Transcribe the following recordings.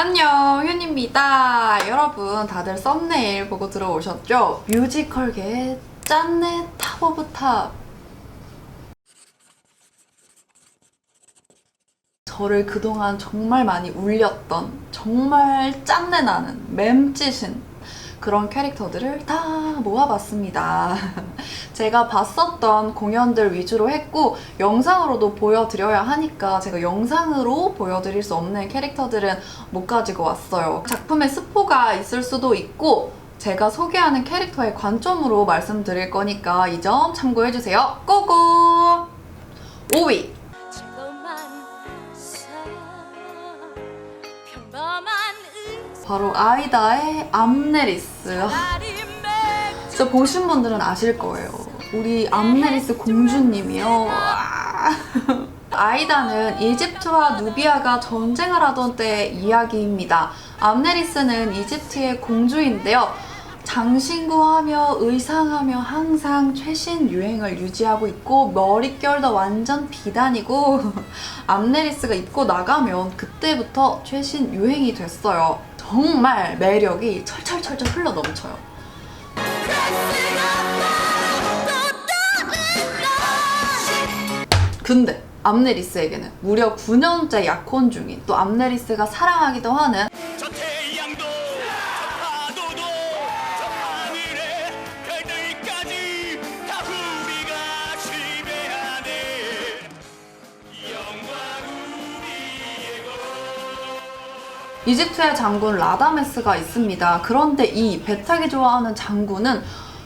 안녕, 효입니다. 여러분 다들 썸네일 보고 들어오셨죠? 뮤지컬계의 짠내 탑 오브 탑. 저를 그동안 정말 많이 울렸던, 정말 짠내 나는, 맴짓은 그런 캐릭터들을 다 모아봤습니다. 제가 봤었던 공연들 위주로 했고 영상으로도 보여드려야 하니까 제가 영상으로 보여드릴 수 없는 캐릭터들은 못 가지고 왔어요. 작품에 스포가 있을 수도 있고 제가 소개하는 캐릭터의 관점으로 말씀드릴 거니까 이 점 참고해주세요. 고고! 5위! 바로 아이다의 암네리스. 진짜 보신 분들은 아실 거예요. 우리 암네리스 공주님이요. 아이다는 이집트와 누비아가 전쟁을 하던 때의 이야기입니다. 암네리스는 이집트의 공주인데요. 장신구하며 의상하며 항상 최신 유행을 유지하고 있고 머릿결도 완전 비단이고 암네리스가 입고 나가면 그때부터 최신 유행이 됐어요. 정말 매력이 철철철철 흘러넘쳐요. 근데 암네리스에게는 무려 9년째 약혼 중인 또 암네리스가 사랑하기도 하는 이집트의 장군 라다메스가 있습니다. 그런데 이 배 타기 좋아하는 장군은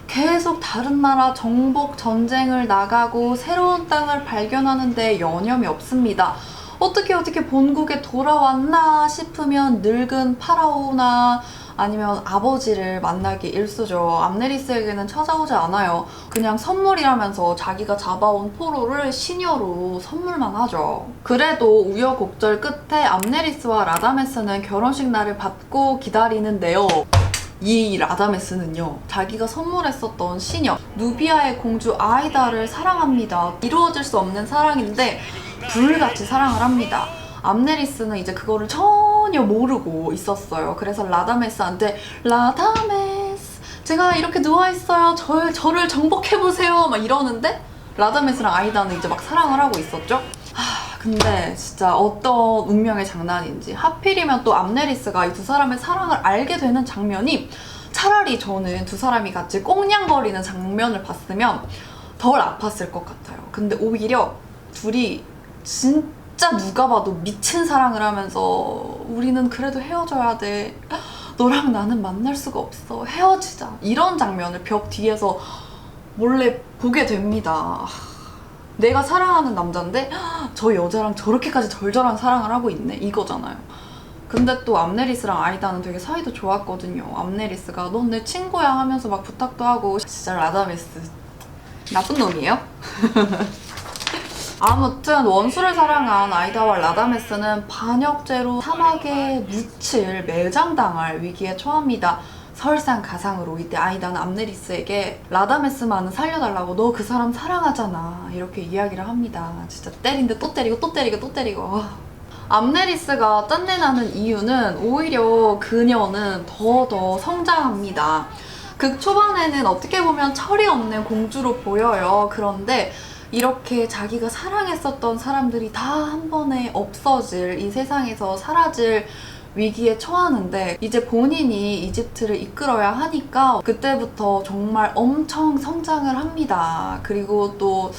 계속 다른 나라 정복 전쟁을 나가고 새로운 땅을 발견하는 데 여념이 없습니다. 어떻게 본국에 돌아왔나 싶으면 늙은 파라오나 아니면 아버지를 만나기 일쑤죠. 암네리스에게는 찾아오지 않아요. 그냥 선물이라면서 자기가 잡아온 포로를 시녀로 선물만 하죠. 그래도 우여곡절 끝에 암네리스와 라다메스는 결혼식 날을 받고 기다리는데요. 이 라다메스는요, 자기가 선물했었던 시녀 누비아의 공주 아이다를 사랑합니다. 이루어질 수 없는 사랑인데 불같이 사랑을 합니다. 암네리스는 이제 그거를 전혀 모르고 있었어요. 그래서 라다메스한테 라다메스 제가 이렇게 누워있어요. 저를 정복해보세요 막 이러는데 라다메스랑 아이다는 이제 막 사랑을 하고 있었죠. 근데 진짜 어떤 운명의 장난인지 하필이면 또 암네리스가 이 두 사람의 사랑을 알게 되는 장면이 차라리 저는 두 사람이 같이 꽁냥거리는 장면을 봤으면 덜 아팠을 것 같아요. 근데 오히려 둘이 진짜 누가 봐도 미친 사랑을 하면서 우리는 그래도 헤어져야 돼. 너랑 나는 만날 수가 없어. 헤어지자. 이런 장면을 벽 뒤에서 몰래 보게 됩니다. 내가 사랑하는 남잔데 저 여자랑 저렇게까지 절절한 사랑을 하고 있네 이거잖아요. 근데 또 암네리스랑 아이다는 되게 사이도 좋았거든요. 암네리스가 넌 내 친구야 하면서 막 부탁도 하고. 진짜 라다메스 나쁜 놈이에요? 아무튼 원수를 사랑한 아이다와 라다메스는 반역죄로 사막에 묻힐 매장당할 위기에 처합니다. 설상가상으로 이때 아이다는 암네리스에게 라다메스만은 살려달라고 너 그 사람 사랑하잖아 이렇게 이야기를 합니다. 진짜 때린데 또 때리고 또 때리고 또 때리고. 암네리스가 짠내나는 이유는 오히려 그녀는 더 성장합니다. 극 초반에는 어떻게 보면 철이 없는 공주로 보여요. 그런데 이렇게 자기가 사랑했었던 사람들이 다 한 번에 없어질 이 세상에서 사라질 위기에 처하는데 이제 본인이 이집트를 이끌어야 하니까 그때부터 정말 엄청 성장을 합니다. 그리고 또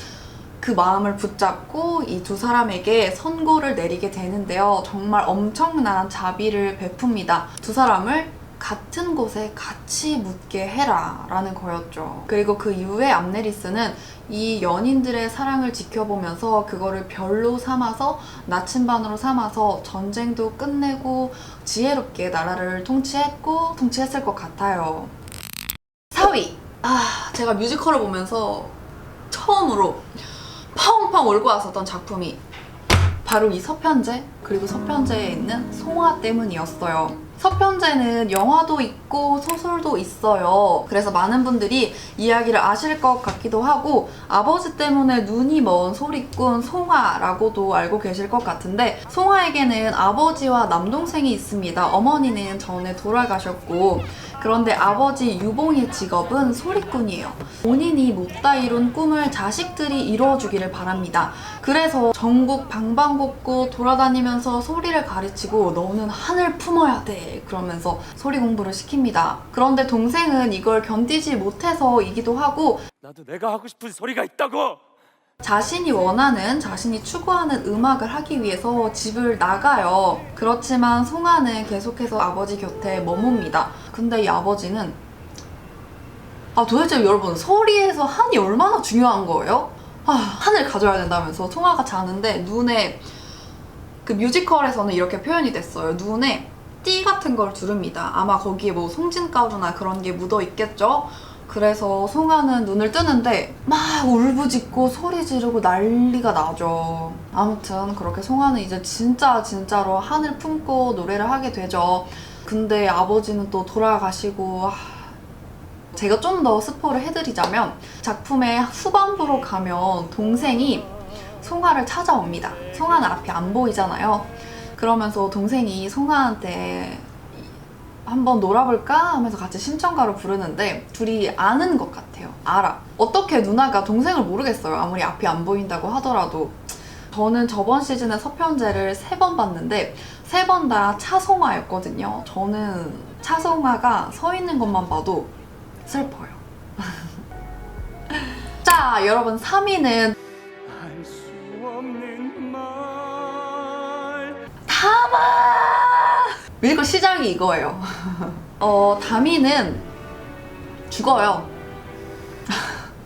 그 마음을 붙잡고 이 두 사람에게 선고를 내리게 되는데요. 정말 엄청난 자비를 베풉니다. 두 사람을 같은 곳에 같이 묻게 해라 라는 거였죠. 그리고 그 이후에 암네리스는 이 연인들의 사랑을 지켜보면서 그거를 별로 삼아서 나침반으로 삼아서 전쟁도 끝내고 지혜롭게 나라를 통치했을 것 같아요. 4위! 제가 뮤지컬을 보면서 처음으로 펑펑 울고 왔었던 작품이 바로 이 서편제 그리고 서편제에 있는 송화 때문이었어요. 서편제는 영화도 있고 소설도 있어요. 그래서 많은 분들이 이야기를 아실 것 같기도 하고 아버지 때문에 눈이 먼 소리꾼 송아라고도 알고 계실 것 같은데 송아에게는 아버지와 남동생이 있습니다. 어머니는 전에 돌아가셨고 그런데 아버지 유봉의 직업은 소리꾼이에요. 본인이 못다 이룬 꿈을 자식들이 이루어주기를 바랍니다. 그래서 전국 방방곡곡 돌아다니면서 소리를 가르치고 너는 하늘 품어야 돼 그러면서 소리 공부를 시킵니다. 그런데 동생은 이걸 견디지 못해서이기도 하고 나도 내가 하고 싶은 소리가 있다고! 자신이 원하는, 자신이 추구하는 음악을 하기 위해서 집을 나가요. 그렇지만 송아는 계속해서 아버지 곁에 머뭅니다. 근데 이 아버지는 도대체 여러분 소리에서 한이 얼마나 중요한 거예요? 한을 가져야 된다면서 송아가 자는데 눈에 그 뮤지컬에서는 이렇게 표현이 됐어요. 눈에 띠 같은 걸 두릅니다. 아마 거기에 뭐 송진가루나 그런 게 묻어 있겠죠? 그래서 송아는 눈을 뜨는데 막 울부짖고 소리 지르고 난리가 나죠. 아무튼 그렇게 송아는 이제 진짜로 한을 품고 노래를 하게 되죠. 근데 아버지는 또 돌아가시고 제가 좀 더 스포를 해드리자면 작품의 후반부로 가면 동생이 송아를 찾아옵니다. 송아는 앞이 안 보이잖아요. 그러면서 동생이 송아한테 한번 놀아볼까 하면서 같이 신청가로 부르는데 둘이 아는 것 같아요. 알아. 어떻게 누나가 동생을 모르겠어요. 아무리 앞이 안 보인다고 하더라도. 저는 저번 시즌에 서편제를 3번 봤는데 3번 다 차송아였거든요. 저는 차송아가 서 있는 것만 봐도 슬퍼요. 자, 여러분 3위는 알 수 없는 말 다마! 그리고 시작이 이거예요. 다미는 죽어요.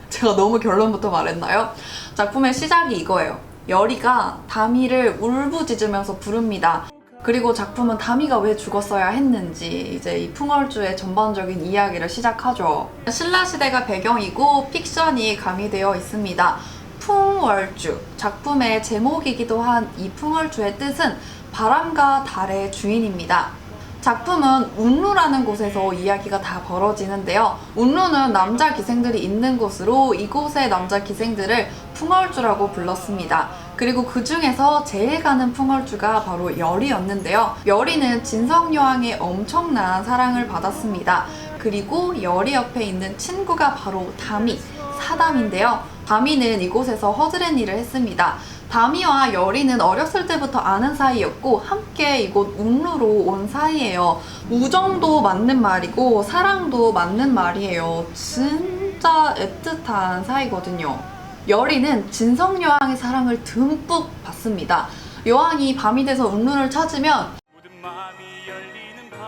제가 너무 결론부터 말했나요? 작품의 시작이 이거예요. 열이가 다미를 울부짖으면서 부릅니다. 그리고 작품은 다미가 왜 죽었어야 했는지 이제 이 풍월주의 전반적인 이야기를 시작하죠. 신라시대가 배경이고 픽션이 가미되어 있습니다. 풍월주, 작품의 제목이기도 한 이 풍월주의 뜻은 바람과 달의 주인입니다. 작품은 운루라는 곳에서 이야기가 다 벌어지는데요. 운루는 남자 기생들이 있는 곳으로 이곳의 남자 기생들을 풍월주라고 불렀습니다. 그리고 그 중에서 제일 가는 풍월주가 바로 열이였는데요. 열이는 진성여왕의 엄청난 사랑을 받았습니다. 그리고 열이 옆에 있는 친구가 바로 다미, 사담인데요. 다미는 이곳에서 허드렛 일을 했습니다. 다미와 열이는 어렸을 때부터 아는 사이였고 함께 이곳 운루로 온 사이예요. 우정도 맞는 말이고 사랑도 맞는 말이에요. 진짜 애틋한 사이거든요. 열이는 진성여왕의 사랑을 듬뿍 받습니다. 여왕이 밤이 돼서 운루를 찾으면 모든 마음이 열리는 밤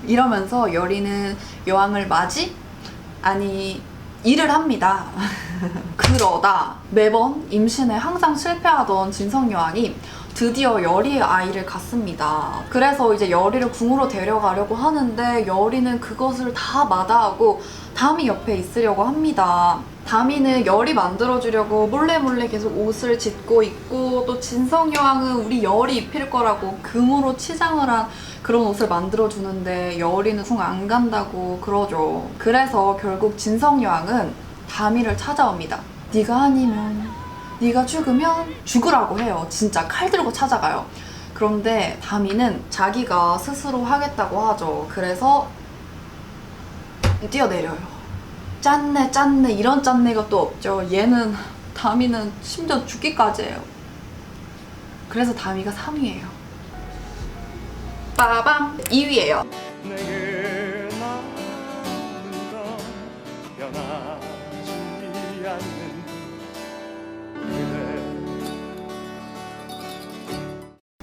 이러면서 열이는 여왕을 일을 합니다. 그러다 매번 임신에 항상 실패하던 진성여왕이 드디어 열이의 아이를 갖습니다. 그래서 이제 열이를 궁으로 데려가려고 하는데 열이는 그것을 다 마다하고 다미 옆에 있으려고 합니다. 다미는 열이 만들어주려고 몰래 계속 옷을 짓고 있고 또 진성여왕은 우리 열이 입힐 거라고 금으로 치장을 한 그런 옷을 만들어주는데 열이는 궁 안 간다고 그러죠. 그래서 결국 진성여왕은 다미를 찾아옵니다. 네가 아니면, 네가 죽으면 죽으라고 해요. 진짜 칼 들고 찾아가요. 그런데 다미는 자기가 스스로 하겠다고 하죠. 그래서 뛰어내려요. 짠내 이런 짠내가 또 없죠. 다미는 심지어 죽기까지 해요. 그래서 다미가 3위예요. 빠밤! 2위예요. 내게 남은 건 변하지 않는 그대.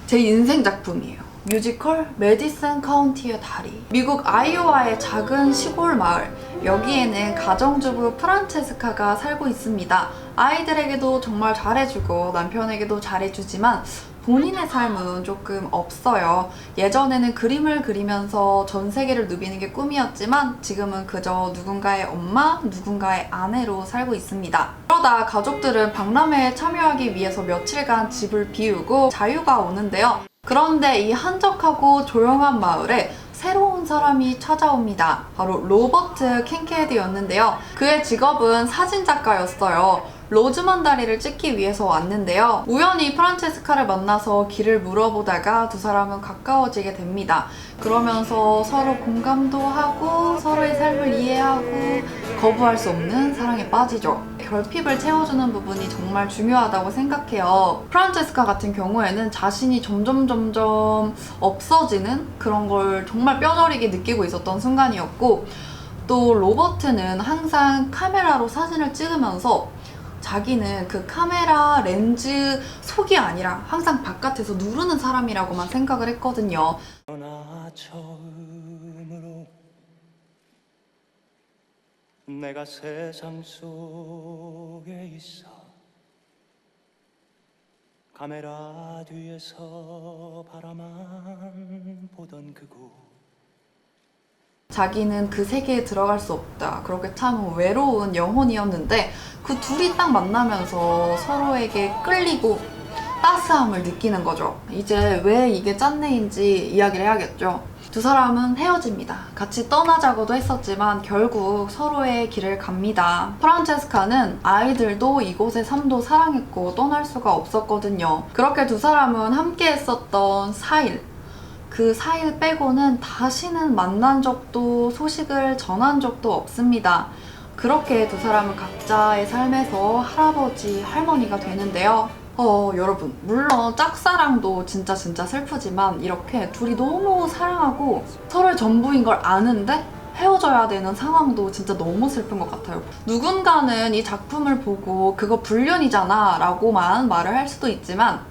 제 인생 작품이에요. 뮤지컬 메디슨 카운티의 다리. 미국 아이오와의 작은 시골 마을. 여기에는 가정주부 프란체스카가 살고 있습니다. 아이들에게도 정말 잘해주고 남편에게도 잘해주지만 본인의 삶은 조금 없어요. 예전에는 그림을 그리면서 전 세계를 누비는 게 꿈이었지만 지금은 그저 누군가의 엄마, 누군가의 아내로 살고 있습니다. 그러다 가족들은 박람회에 참여하기 위해서 며칠간 집을 비우고 자유가 오는데요. 그런데 이 한적하고 조용한 마을에 새로운 사람이 찾아옵니다. 바로 로버트 킹캐디였는데요. 그의 직업은 사진작가였어요. 로즈먼다리를 찍기 위해서 왔는데요. 우연히 프란체스카를 만나서 길을 물어보다가 두 사람은 가까워지게 됩니다. 그러면서 서로 공감도 하고 서로의 삶을 이해하고 거부할 수 없는 사랑에 빠지죠. 결핍을 채워주는 부분이 정말 중요하다고 생각해요. 프란체스카 같은 경우에는 자신이 점점 없어지는 그런 걸 정말 뼈저리게 느끼고 있었던 순간이었고, 또 로버트는 항상 카메라로 사진을 찍으면서 자기는 그 카메라 렌즈 속이 아니라 항상 바깥에서 누르는 사람이라고만 생각을 했거든요. 나 처음으로 내가 세상 속에 있어 카메라 뒤에서 바라만 보던 그곳 자기는 그 세계에 들어갈 수 없다. 그렇게 참 외로운 영혼이었는데 그 둘이 딱 만나면서 서로에게 끌리고 따스함을 느끼는 거죠. 이제 왜 이게 짠내인지 이야기를 해야겠죠. 두 사람은 헤어집니다. 같이 떠나자고도 했었지만 결국 서로의 길을 갑니다. 프란체스카는 아이들도 이곳의 삶도 사랑했고 떠날 수가 없었거든요. 그렇게 두 사람은 함께 했었던 4일, 그 4일 빼고는 다시는 만난 적도 소식을 전한 적도 없습니다. 그렇게 두 사람은 각자의 삶에서 할아버지, 할머니가 되는데요. 여러분, 물론 짝사랑도 진짜 슬프지만 이렇게 둘이 너무 사랑하고 서로의 전부인 걸 아는데 헤어져야 되는 상황도 진짜 너무 슬픈 것 같아요. 누군가는 이 작품을 보고 그거 불륜이잖아 라고만 말을 할 수도 있지만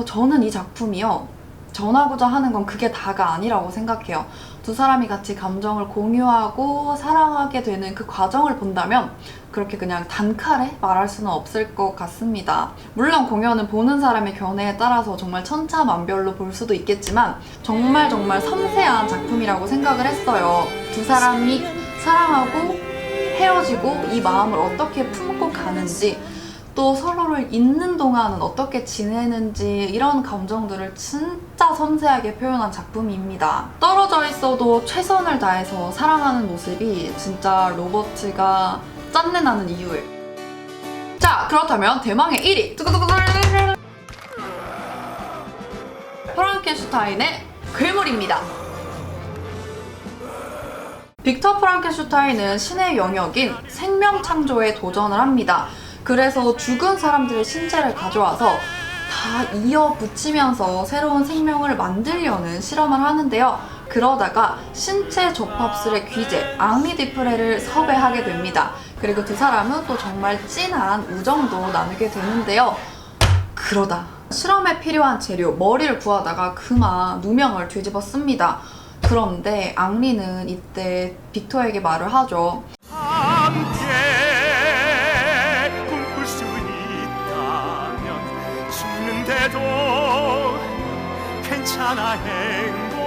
저는 이 작품이요, 전하고자 하는 건 그게 다가 아니라고 생각해요. 두 사람이 같이 감정을 공유하고 사랑하게 되는 그 과정을 본다면 그렇게 그냥 단칼에 말할 수는 없을 것 같습니다. 물론 공연은 보는 사람의 견해에 따라서 정말 천차만별로 볼 수도 있겠지만 정말 섬세한 작품이라고 생각을 했어요. 두 사람이 사랑하고 헤어지고 이 마음을 어떻게 품고 가는지, 또 서로를 잊는 동안은 어떻게 지내는지, 이런 감정들을 진짜 섬세하게 표현한 작품입니다. 떨어져 있어도 최선을 다해서 사랑하는 모습이 진짜 로버트가 짠내 나는 이유예요. 자, 그렇다면 대망의 1위! 프랑켄슈타인의 괴물입니다. 빅터 프랑켄슈타인은 신의 영역인 생명 창조에 도전을 합니다. 그래서 죽은 사람들의 신체를 가져와서 다 이어붙이면서 새로운 생명을 만들려는 실험을 하는데요. 그러다가 신체 접합술의 귀재 앙리 디프레를 섭외하게 됩니다. 그리고 두 사람은 또 정말 진한 우정도 나누게 되는데요. 그러다 실험에 필요한 재료 머리를 구하다가 그만 누명을 뒤집어 씁니다. 그런데 앙리는 이때 빅터에게 말을 하죠. 함께 꿈꿀 수 있다면 죽는데도 괜찮아 행복해.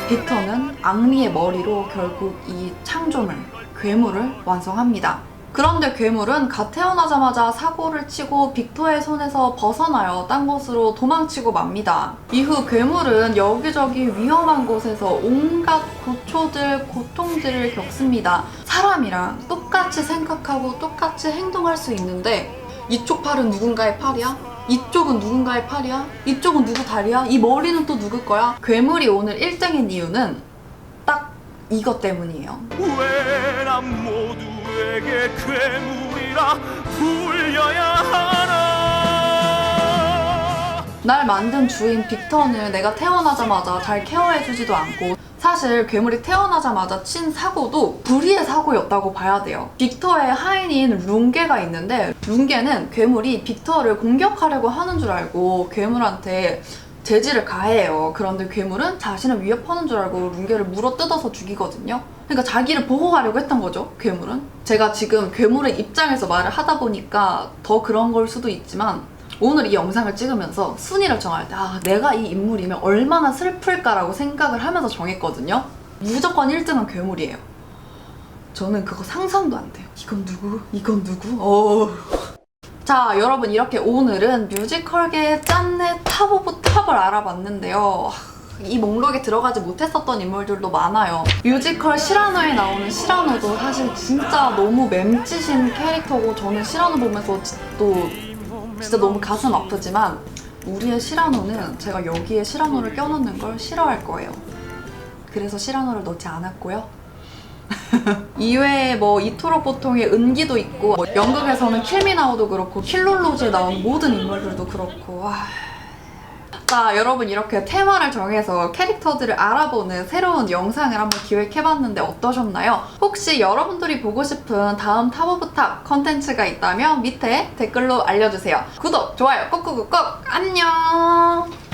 빅터는 앙리의 머리로 결국 이 창조물, 괴물을 완성합니다. 그런데 괴물은 갓 태어나자마자 사고를 치고 빅터의 손에서 벗어나요. 딴 곳으로 도망치고 맙니다. 이후 괴물은 여기저기 위험한 곳에서 온갖 고통들을 겪습니다. 사람이랑 똑같이 생각하고 똑같이 행동할 수 있는데 이쪽 팔은 누군가의 팔이야? 이쪽은 누군가의 팔이야? 이쪽은 누구 다리야? 이 머리는 또 누구 거야? 괴물이 오늘 1등인 이유는 딱 이것 때문이에요. 왜 난 모두에게 괴물이라 불려야 하나. 날 만든 주인 빅터는 내가 태어나자마자 잘 케어해주지도 않고, 사실 괴물이 태어나자마자 친 사고도 불의의 사고였다고 봐야 돼요. 빅터의 하인인 룽게가 있는데 룽게는 괴물이 빅터를 공격하려고 하는 줄 알고 괴물한테 제지를 가해요. 그런데 괴물은 자신을 위협하는 줄 알고 룽게를 물어뜯어서 죽이거든요. 그러니까 자기를 보호하려고 했던 거죠, 괴물은. 제가 지금 괴물의 입장에서 말을 하다 보니까 더 그런 걸 수도 있지만 오늘 이 영상을 찍으면서 순위를 정할 때 내가 이 인물이면 얼마나 슬플까라고 생각을 하면서 정했거든요. 무조건 1등은 괴물이에요. 저는 그거 상상도 안 돼요. 이건 누구? 이건 누구? 자, 여러분 이렇게 오늘은 뮤지컬계의 짠내 탑 오브 탑을 알아봤는데요. 이 목록에 들어가지 못했었던 인물들도 많아요. 뮤지컬 시라노에 나오는 시라노도 사실 진짜 너무 맴짓인 캐릭터고 저는 시라노 보면서 또 진짜 너무 가슴 아프지만 우리의 시라노는 제가 여기에 시라노를 껴넣는 걸 싫어할 거예요. 그래서 시라노를 넣지 않았고요. 이외에 뭐 이토록 보통의 은기도 있고 뭐 연극에서는 킬미나우도 그렇고 킬롤로즈에 나오는 모든 인물들도 그렇고 자, 여러분 이렇게 테마를 정해서 캐릭터들을 알아보는 새로운 영상을 한번 기획해봤는데 어떠셨나요? 혹시 여러분들이 보고 싶은 다음 탑 오브 탑 컨텐츠가 있다면 밑에 댓글로 알려주세요. 구독, 좋아요 꾹꾹꾹꾹 안녕.